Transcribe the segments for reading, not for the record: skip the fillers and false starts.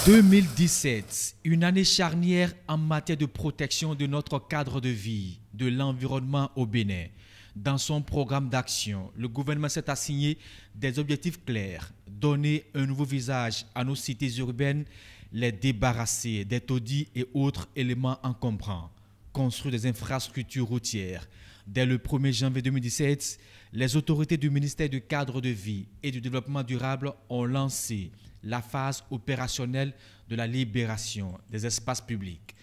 2017, une année charnière en matière de protection de notre cadre de vie, de l'environnement au Bénin. Dans son programme d'action, le gouvernement s'est assigné des objectifs clairs, donner un nouveau visage à nos cités urbaines, les débarrasser des taudis et autres éléments encombrants, construire des infrastructures routières. Dès le 1er janvier 2017, les autorités du ministère du Cadre de vie et du Développement durable ont lancé la phase opérationnelle de la libération des espaces publics.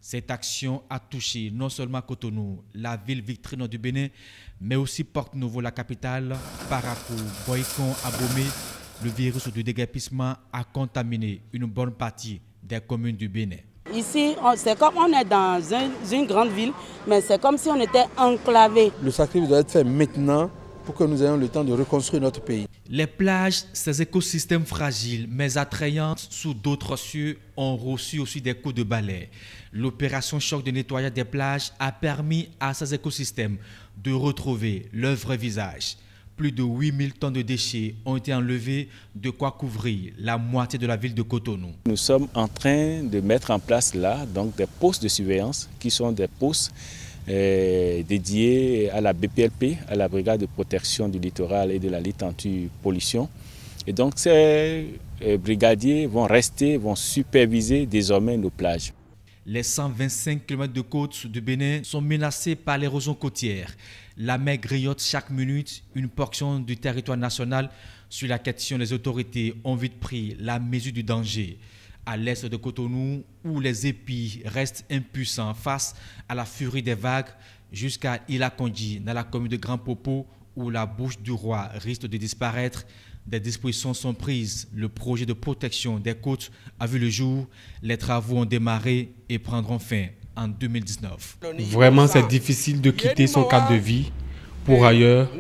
Cette action a touché non seulement Cotonou, la ville vitrine du Bénin, mais aussi Porte-Novo, la capitale, Parakou, Boycon, Abomey. Le virus du déguerpissement a contaminé une bonne partie des communes du Bénin. Ici, c'est comme on est dans une grande ville, mais c'est comme si on était enclavé. Le sacrifice doit être fait maintenant pour que nous ayons le temps de reconstruire notre pays. Les plages, ces écosystèmes fragiles mais attrayants sous d'autres cieux, ont reçu aussi des coups de balai. L'opération choc de nettoyage des plages a permis à ces écosystèmes de retrouver leur vrai visage. Plus de 8000 tonnes de déchets ont été enlevés, de quoi couvrir la moitié de la ville de Cotonou. Nous sommes en train de mettre en place là donc des postes de surveillance qui sont des postes dédiés à la BPLP, à la Brigade de protection du littoral et de la lutte anti-pollution. Et donc ces brigadiers vont superviser désormais nos plages. Les 125 km de côte du Bénin sont menacés par l'érosion côtière. La mer grignote chaque minute une portion du territoire national. Sur la question, les autorités ont vite pris la mesure du danger. À l'est de Cotonou, où les épis restent impuissants face à la furie des vagues, jusqu'à Ilakondi, dans la commune de Grand Popo, où la bouche du roi risque de disparaître, des dispositions sont prises. Le projet de protection des côtes a vu le jour. Les travaux ont démarré et prendront fin en 2019. Vraiment, c'est difficile de quitter son cadre de vie pour ailleurs,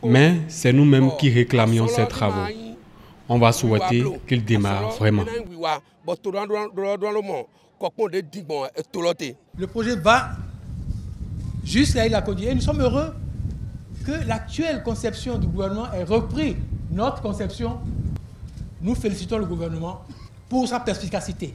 mais c'est nous-mêmes qui réclamions ces travaux. On va souhaiter qu'ils démarrent vraiment. Le projet va jusqu'à Ilakondi et nous sommes heureux que l'actuelle conception du gouvernement ait repris notre conception. Nous félicitons le gouvernement pour sa perspicacité.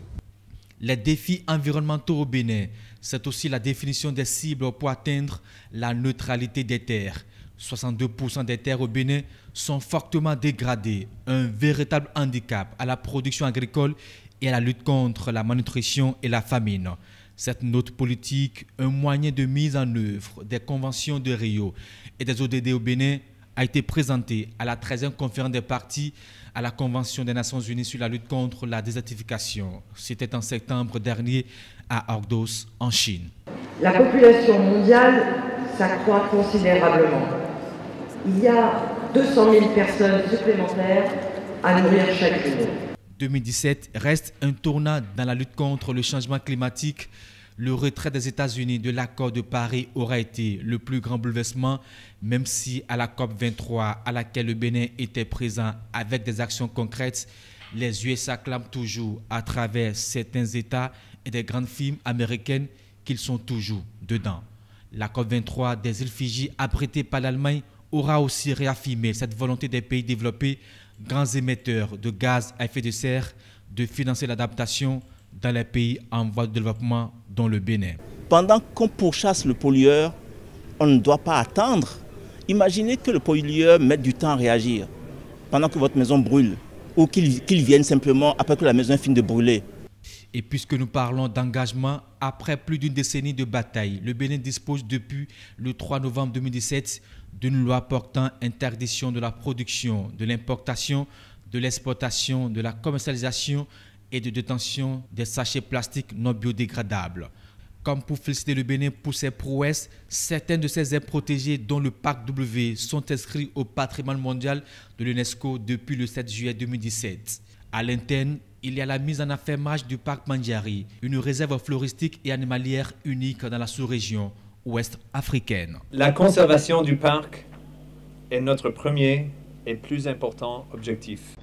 Les défis environnementaux au Bénin, c'est aussi la définition des cibles pour atteindre la neutralité des terres. 62% des terres au Bénin sont fortement dégradées, un véritable handicap à la production agricole et à la lutte contre la malnutrition et la famine. Cette note politique, un moyen de mise en œuvre des conventions de Rio et des ODD au Bénin, a été présentée à la 13e conférence des parties à la Convention des Nations Unies sur la lutte contre la désertification. C'était en septembre dernier à Ordos, en Chine. La population mondiale s'accroît considérablement. Il y a 200 000 personnes supplémentaires à nourrir chaque jour. 2017 reste un tournant dans la lutte contre le changement climatique. Le retrait des États-Unis de l'accord de Paris aura été le plus grand bouleversement, même si à la COP23, à laquelle le Bénin était présent avec des actions concrètes, les USA clament toujours à travers certains États et des grandes firmes américaines qu'ils sont toujours dedans. La COP23 des îles Fidji, abritée par l'Allemagne, aura aussi réaffirmé cette volonté des pays développés, grands émetteurs de gaz à effet de serre, de financer l'adaptation dans les pays en voie de développement, dont le Bénin. Pendant qu'on pourchasse le pollueur, on ne doit pas attendre. Imaginez que le pollueur mette du temps à réagir pendant que votre maison brûle ou qu'il vienne simplement après que la maison finisse de brûler. Et puisque nous parlons d'engagement, après plus d'une décennie de bataille, le Bénin dispose depuis le 3 novembre 2017 d'une loi portant interdiction de la production, de l'importation, de l'exportation, de la commercialisation et de détention des sachets plastiques non biodégradables. Comme pour féliciter le Bénin pour ses prouesses, certaines de ces aires protégées, dont le parc W, sont inscrits au patrimoine mondial de l'UNESCO depuis le 7 juillet 2017. À l'interne, il y a la mise en affermage du parc Mandjari, une réserve floristique et animalière unique dans la sous-région, ouest africaine. La conservation du parc est notre premier et plus important objectif.